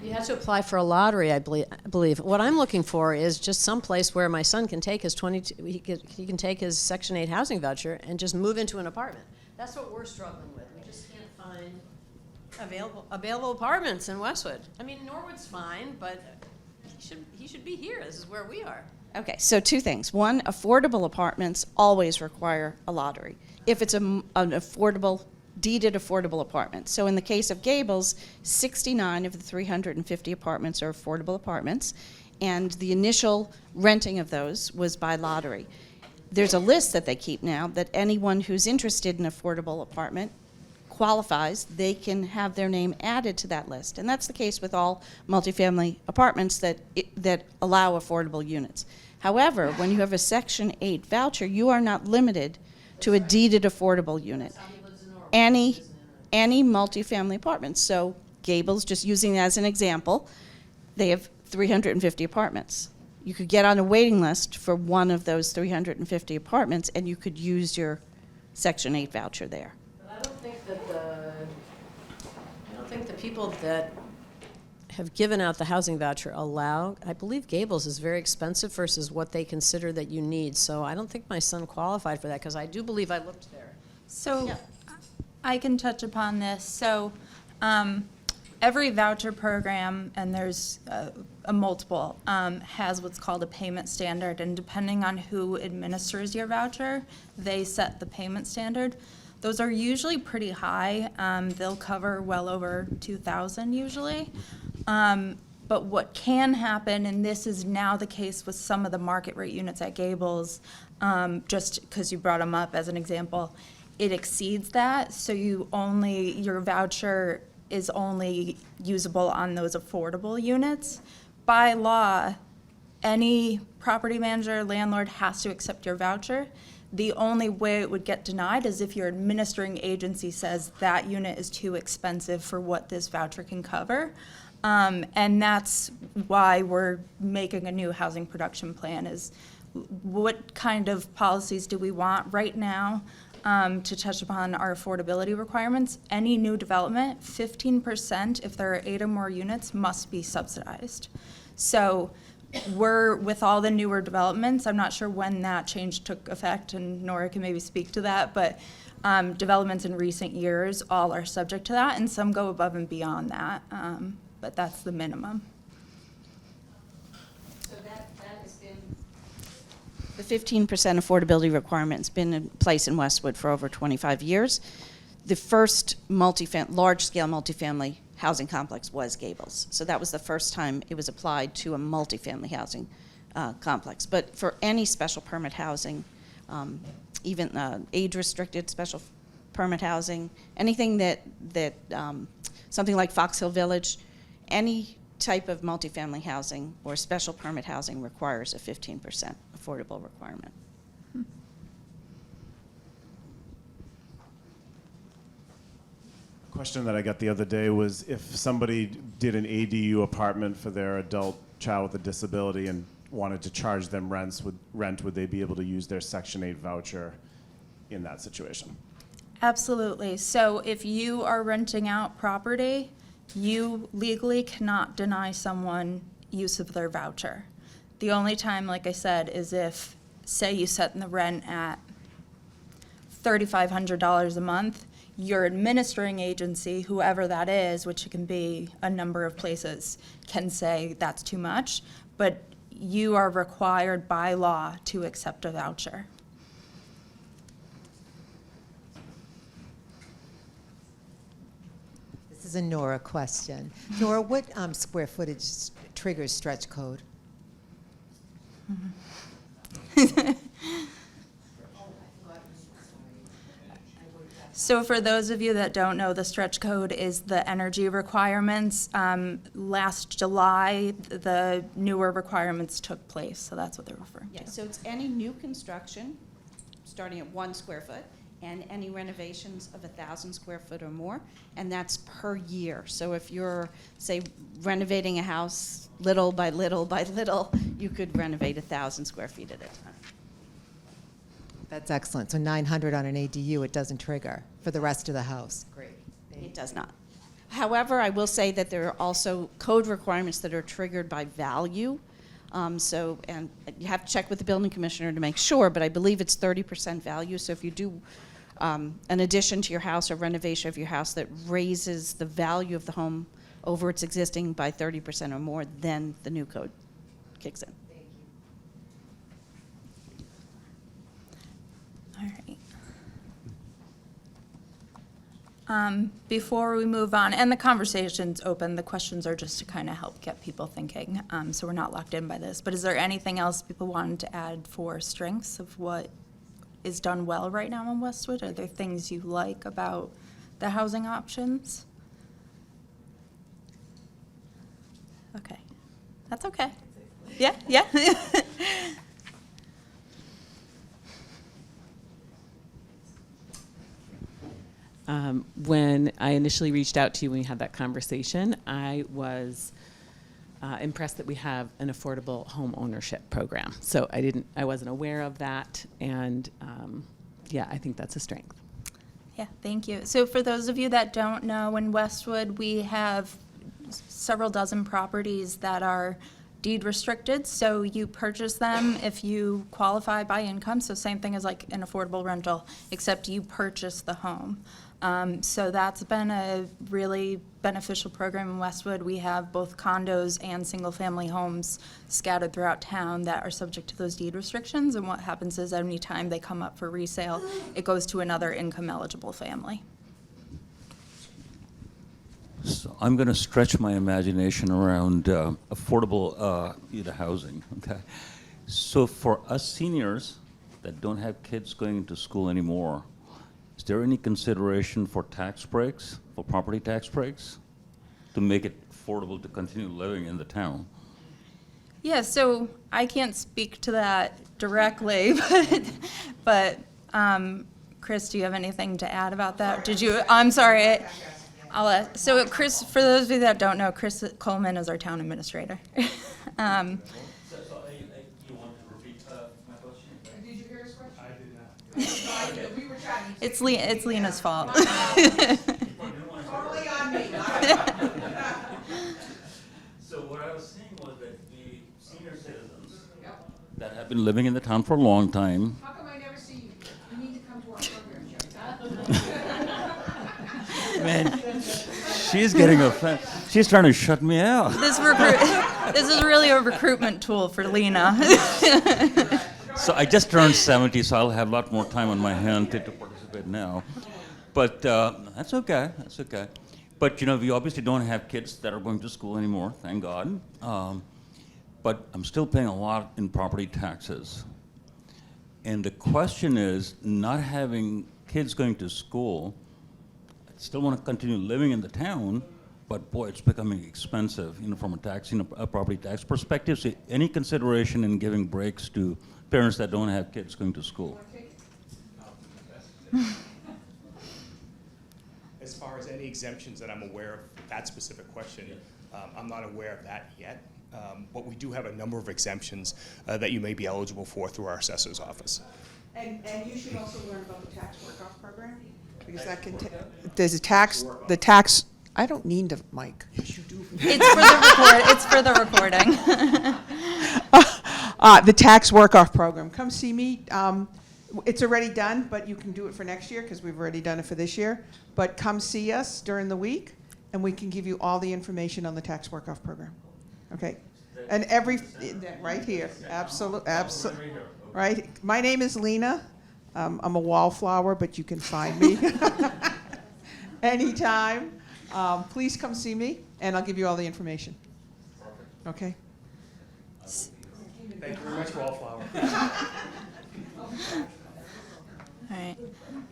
You had to apply for a lottery, I believe. What I'm looking for is just some place where my son can take his he can take his Section 8 housing voucher and just move into an apartment. That's what we're struggling with. We just can't find available apartments in Westwood. I mean, Norwood's fine, but he should be here. This is where we are. Okay, so 2 things. One, affordable apartments always require a lottery if it's an affordable, deeded affordable apartment. So in the case of Gables, 69 of the 350 apartments are affordable apartments, and the initial renting of those was by lottery. There's a list that they keep now that anyone who's interested in an affordable apartment qualifies, they can have their name added to that list. And that's the case with all multifamily apartments that allow affordable units. However, when you have a Section 8 voucher, you are not limited to a deeded affordable unit. Any multifamily apartments. So Gables, just using it as an example, they have 350 apartments. You could get on a waiting list for one of those 350 apartments, and you could use your Section 8 voucher there. But I don't think the people that have given out the housing voucher allow. I believe Gables is very expensive versus what they consider that you need. So I don't think my son qualified for that because I do believe I looked there. So Yeah. I can touch upon this. So every voucher program, and there's a multiple, has what's called a payment standard. And depending on who administers your voucher, they set the payment standard. Those are usually pretty high. They'll cover well over $2,000 usually. But what can happen, and this is now the case with some of the market rate units at Gables, just because you brought them up as an example, it exceeds that. So your voucher is only usable on those affordable units. By law, any property manager, landlord has to accept your voucher. The only way it would get denied is if your administering agency says that unit is too expensive for what this voucher can cover. And that's why we're making a new housing production plan, is what kind of policies do we want right now to touch upon our affordability requirements. Any new development, 15%, if there are 8 or more units, must be subsidized. So with all the newer developments, I'm not sure when that change took effect, and Nora can maybe speak to that, but developments in recent years all are subject to that, and some go above and beyond that, but that's the minimum. So that has been. The 15% affordability requirement's been in place in Westwood for over 25 years. The first large-scale multifamily housing complex was Gables. So that was the first time it was applied to a multifamily housing complex. But for any special permit housing, even age-restricted special permit housing, anything that something like Fox Hill Village, any type of multifamily housing or special permit housing requires a 15% affordable requirement. Question that I got the other day was if somebody did an ADU apartment for their adult child with a disability and wanted to charge them rent, would they be able to use their Section 8 voucher in that situation? Absolutely. So if you are renting out property, you legally cannot deny someone use of their voucher. The only time, like I said, is if, say you set the rent at $3,500 a month, your administering agency, whoever that is, which can be a number of places, can say that's too much, but you are required by law to accept a voucher. This is a Nora question. Nora, what square footage triggers stretch code? So for those of you that don't know, the stretch code is the energy requirements. Last July, the newer requirements took place, so that's what they're referring Yeah, to. so it's any new construction, starting at 1 square foot, and any renovations of 1,000 square foot or more, and that's per year. So if you're, say, renovating a house little by little by little, you could renovate 1,000 square feet at a time. That's excellent. So 900 on an ADU, it doesn't trigger for the rest of the house. Great. It does not. However, I will say that there are also code requirements that are triggered by value. And you have to check with the building commissioner to make sure, but I believe it's 30% value. So if you do an addition to your house or renovation of your house that raises the value of the home over its existing by 30% or more, then the new code kicks in. All right. Before we move on, and the conversation's open, the questions are just to kind of help get people thinking, so we're not locked in by this. But is there anything else people wanted to add for strengths of what is done well right now in Westwood? Are there things you like about the housing options? Okay, that's okay. Yeah, yeah. When I initially reached out to you when we had that conversation, I was impressed that we have an affordable home ownership program. So I wasn't aware of that, and yeah, I think that's a strength. Yeah, thank you. So for those of you that don't know, in Westwood, we have several dozen properties that are deed restricted, so you purchase them if you qualify by income, so same thing as like an affordable rental, except you purchase the home. So that's been a really beneficial program in Westwood. We have both condos and single-family homes scattered throughout town that are subject to those deed restrictions, and what happens is any time they come up for resale, it goes to another income-eligible family. So I'm going to stretch my imagination around affordable housing. Okay, so for us seniors that don't have kids going into school anymore, is there any consideration for tax breaks, for property tax breaks, to make it affordable to continue living in the town? Yeah, so I can't speak to that directly, but Chris, do you have anything to add about that? Did you? I'm sorry. So Chris, for those of you that don't know, Chris Coleman is our town administrator. You want to repeat my question? Did you hear his question? I did not. We were chatting. It's Lena's fault. Totally on me. So what I was saying was that the senior citizens that have been living in the town for a long time. How come I never see you? You need to come to our program, Joe. Man, she's getting offended. She's trying to shut me out. This is really a recruitment tool for Lena. So I just turned 70, so I'll have a lot more time on my hand to participate now. But that's okay. That's okay. But we obviously don't have kids that are going to school anymore, thank God. But I'm still paying a lot in property taxes. And the question is, not having kids going to school, I still want to continue living in the town, but boy, it's becoming expensive, from a property tax perspective. So any consideration in giving breaks to parents that don't have kids going to school? As far as any exemptions that I'm aware of, that specific question, I'm not aware of that yet. But we do have a number of exemptions that you may be eligible for through our assessor's office. And you should also learn about the tax work-off program. Because that can, there's a tax, I don't need the mic. It's for the recording. The tax work-off program. Come see me. It's already done, but you can do it for next year because we've already done it for this year. But come see us during the week, and we can give you all the information on the tax work-off program. Okay? And right here, absolutely, right? My name is Lena. I'm a wallflower, but you can find me anytime. Please come see me, and I'll give you all the information. Okay? Thank you very much, Wallflower. All right.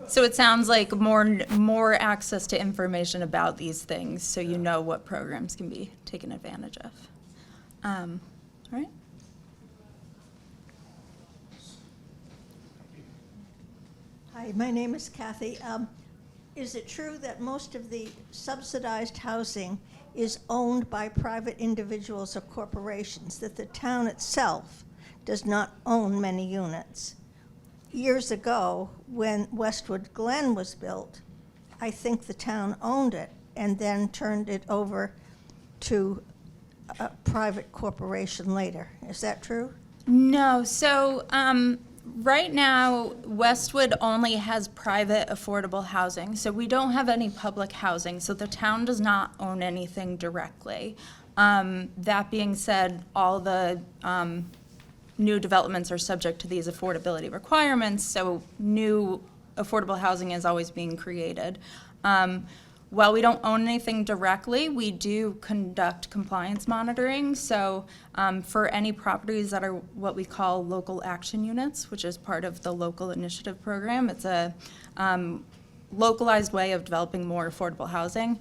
So it sounds like more access to information about these things, so you know what programs can be taken advantage of. All right. Hi, my name is Kathy. Is it true that most of the subsidized housing is owned by private individuals or corporations, that the town itself does not own many units? Years ago, when Westwood Glen was built, I think the town owned it and then turned it over to a private corporation later. Is that true? No. So right now, Westwood only has private affordable housing. So we don't have any public housing. So the town does not own anything directly. That being said, all the new developments are subject to these affordability requirements. So new affordable housing is always being created. While we don't own anything directly, we do conduct compliance monitoring. So for any properties that are what we call local action units, which is part of the local initiative program, it's a localized way of developing more affordable housing.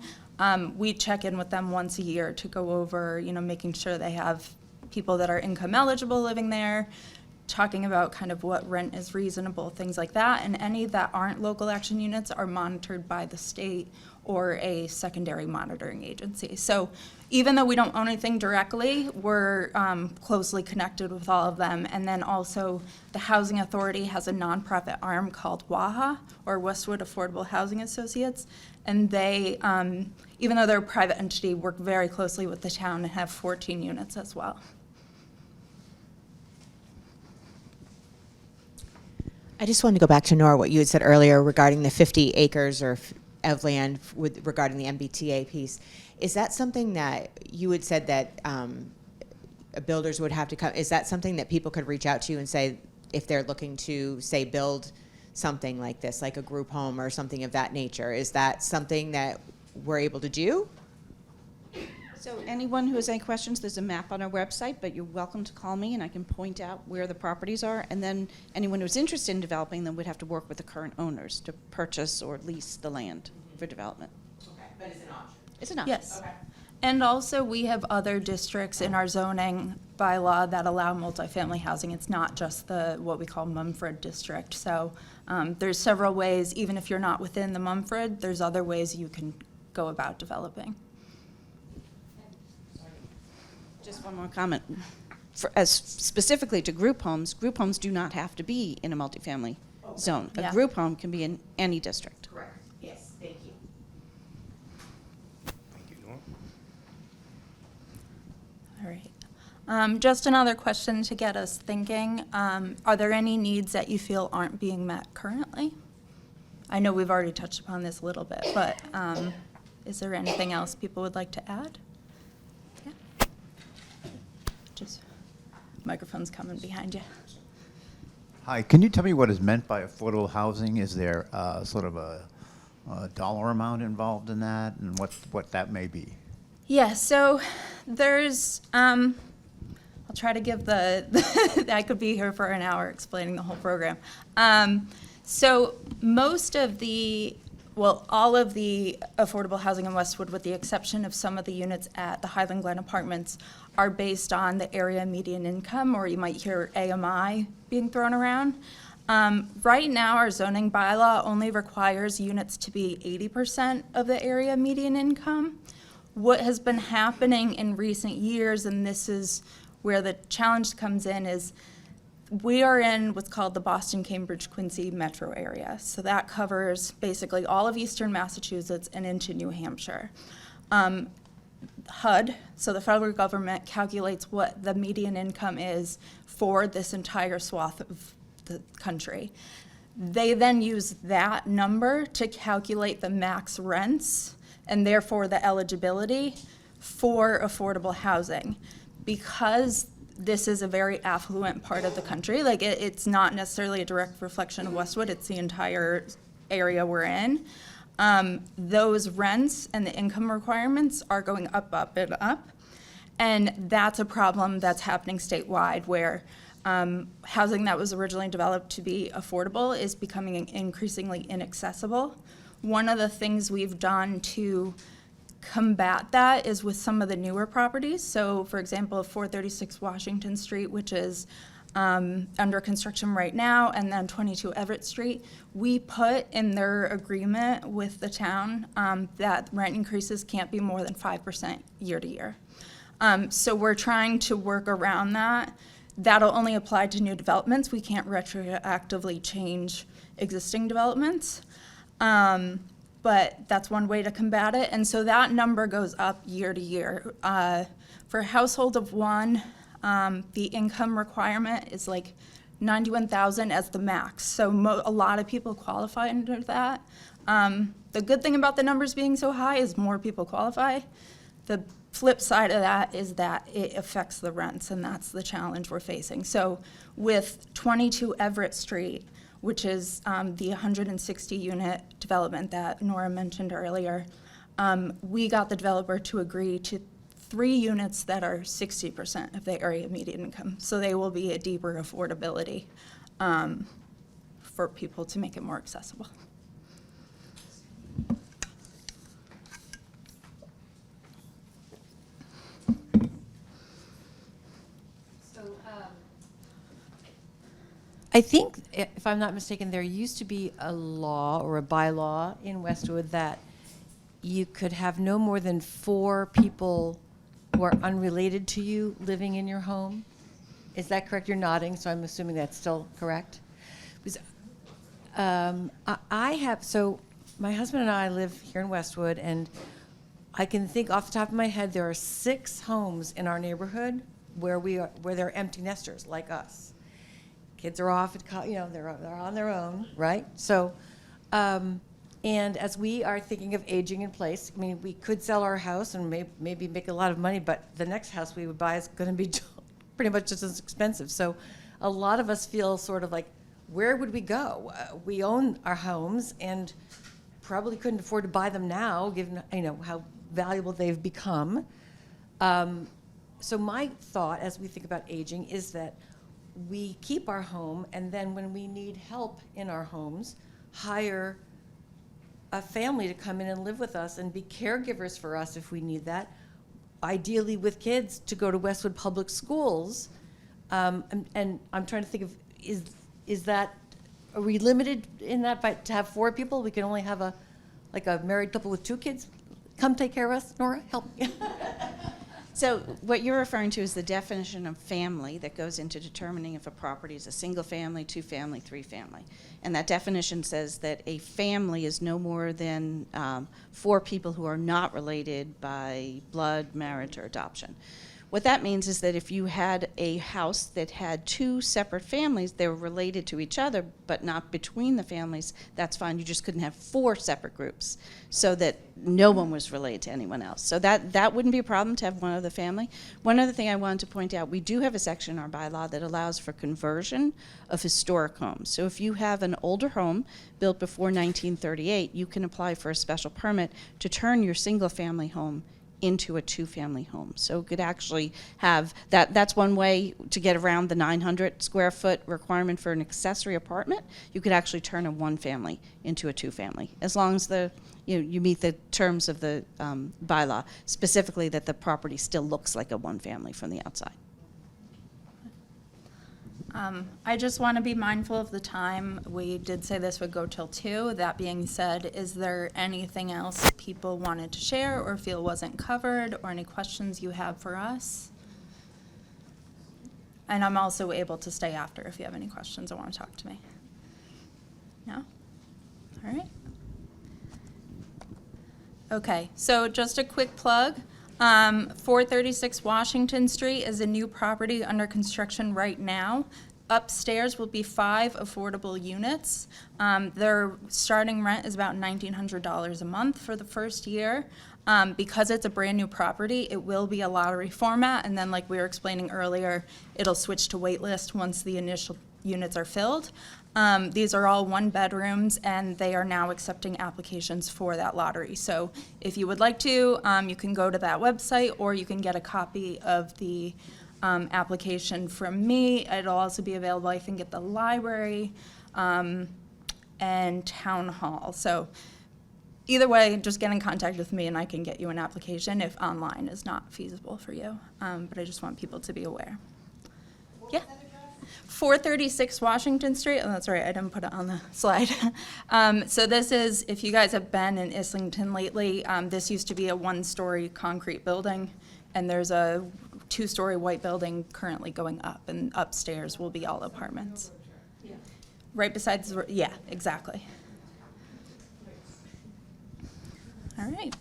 We check in with them once a year to go over, making sure they have people that are income eligible living there, talking about kind of what rent is reasonable, things like that. And any that aren't local action units are monitored by the state or a secondary monitoring agency. So even though we don't own anything directly, we're closely connected with all of them. And then also the Housing Authority has a nonprofit arm called WAHA, or Westwood Affordable Housing Associates. And they, even though they're a private entity, work very closely with the town and have 14 units as well. I just wanted to go back to Nora, what you had said earlier regarding the 50 acres of land regarding the MBTA piece. Is that something that you had said that builders would have to come? Is that something that people could reach out to you and say, if they're looking to, say, build something like this, like a group home or something of that nature? Is that something that we're able to do? So anyone who has any questions, there's a map on our website, but you're welcome to call me and I can point out where the properties are. And then anyone who's interested in developing them would have to work with the current owners to purchase or lease the land for development. Okay, but it's an option. It's an option. Yes. Okay. And also we have other districts in our zoning bylaw that allow multifamily housing. It's not just the what we call Mumford district. So there's several ways, even if you're not within the Mumford, there's other ways you can go about developing. Just one more comment. As specifically to group homes do not have to be in a multifamily zone. A Yeah. group home can be in any district. Correct. Yes, thank you. Thank you, Norm. All right. Just another question to get us thinking. Are there any needs that you feel aren't being met currently? I know we've already touched upon this a little bit, but is there anything else people would like to add? Yeah. Just microphone's coming behind you. Hi, can you tell me what is meant by affordable housing? Is there sort of a dollar amount involved in that, and what that may be? Yeah, so there's, I'll try to give I could be here for an hour explaining the whole program. So most of all of the affordable housing in Westwood, with the exception of some of the units at the Highland Glen Apartments, are based on the area median income, or you might hear AMI being thrown around. Right now, our zoning bylaw only requires units to be 80% of the area median income. What has been happening in recent years, and this is where the challenge comes in, is We are in what's called the Boston, Cambridge, Quincy metro area. So that covers basically all of eastern Massachusetts and into New Hampshire. HUD, so the federal government, calculates what the median income is for this entire swath of the country. They then use that number to calculate the max rents and therefore the eligibility for affordable housing. Because this is a very affluent part of the country, like it's not necessarily a direct reflection of Westwood, it's the entire area we're in. Those rents and the income requirements are going up, up, and up. And that's a problem that's happening statewide where housing that was originally developed to be affordable is becoming increasingly inaccessible. One of the things we've done to combat that is with some of the newer properties. So for example, 436 Washington Street, which is under construction right now, and then 22 Everett Street, we put in their agreement with the town that rent increases can't be more than 5% year to year. So we're trying to work around that. That'll only apply to new developments. We can't retroactively change existing developments. But that's one way to combat it. And so that number goes up year to year. For a household of one, the income requirement is like $91,000 as the max. So a lot of people qualify under that. The good thing about the numbers being so high is more people qualify. The flip side of that is that it affects the rents, and that's the challenge we're facing. So with 22 Everett Street, which is the 160-unit development that Nora mentioned earlier, we got the developer to agree to 3 units that are 60% of the area median income. So they will be a deeper affordability for people to make it more accessible. I think, if I'm not mistaken, there used to be a law or a bylaw in Westwood that you could have no more than 4 people who are unrelated to you living in your home. Is that correct? You're nodding, so I'm assuming that's still correct. Because, so my husband and I live here in Westwood, and I can think off the top of my head there are 6 homes in our neighborhood where there are empty nesters like us. Kids are off at they're on their own, right? So, and as we are thinking of aging in place, I mean, we could sell our house and maybe make a lot of money, but the next house we would buy is going to be pretty much just as expensive. So, a lot of us feel sort of like, where would we go? We own our homes and probably couldn't afford to buy them now, given how valuable they've become. So my thought, as we think about aging, is that we keep our home, and then when we need help in our homes, hire a family to come in and live with us and be caregivers for us if we need that, ideally with kids, to go to Westwood Public Schools. And I'm trying to think of, is that, are we limited in that to have 4 people? We can only have a married couple with 2 kids come take care of us? Nora, help me. So what you're referring to is the definition of family that goes into determining if a property is a single family, 2 family, 3 family. And that definition says that a family is no more than 4 people who are not related by blood, marriage, or adoption. What that means is that if you had a house that had 2 separate families, they were related to each other, but not between the families, that's fine. You just couldn't have 4 separate groups so that no one was related to anyone else. So that wouldn't be a problem to have one other family. One other thing I wanted to point out, we do have a section in our bylaw that allows for conversion of historic homes. So if you have an older home built before 1938, you can apply for a special permit to turn your single-family home into a 2-family home. So it could actually have that. That's one way to get around the 900 square foot requirement for an accessory apartment. You could actually turn a 1-family into a 2-family, as long as you meet the terms of the bylaw, specifically that the property still looks like a 1-family from the outside. I just want to be mindful of the time. We did say this would go till 2. That being said, is there anything else people wanted to share or feel wasn't covered, or any questions you have for us? And I'm also able to stay after if you have any questions or want to talk to me. No? All right. Okay, so just a quick plug. 436 Washington Street is a new property under construction right now. Upstairs will be 5 affordable units. Their starting rent is about $1,900 a month for the first year. Because it's a brand new property, it will be a lottery format, and then like we were explaining earlier, it'll switch to wait list once the initial units are filled. These are all 1 bedrooms, and they are now accepting applications for that lottery. So if you would like to, you can go to that website, or you can get a copy of the application from me. It'll also be available, I think, at the library and town hall. So either way, just get in contact with me and I can get you an application if online is not feasible for you. But I just want people to be aware. Yeah. 436 Washington Street. Oh, that's right, I didn't put it on the slide. So this is, if you guys have been in Islington lately, this used to be a 1-story concrete building, and there's a 2-story white building currently going up, and upstairs will be all apartments. Yeah. Right besides, yeah, exactly. All right.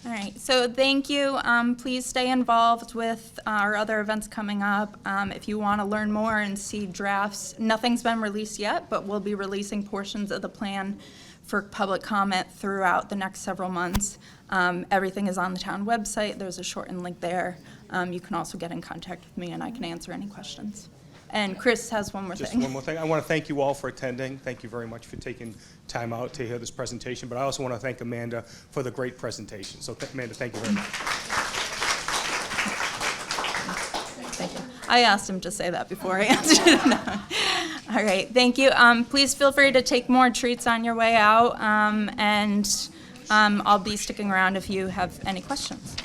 All right, so thank you. Please stay involved with our other events coming up. If you want to learn more and see drafts, nothing's been released yet, but we'll be releasing portions of the plan for public comment throughout the next several months. Everything is on the town website. There's a shortened link there. You can also get in contact with me and I can answer any questions. And Chris has one more thing. Just one more thing. I want to thank you all for attending. Thank you very much for taking time out to hear this presentation. But I also want to thank Amanda for the great presentation. So, Amanda, thank you very much. Thank you. I asked him to say that before I answered it. No. All right, thank you. Please feel free to take more treats on your way out. And I'll be sticking around if you have any questions.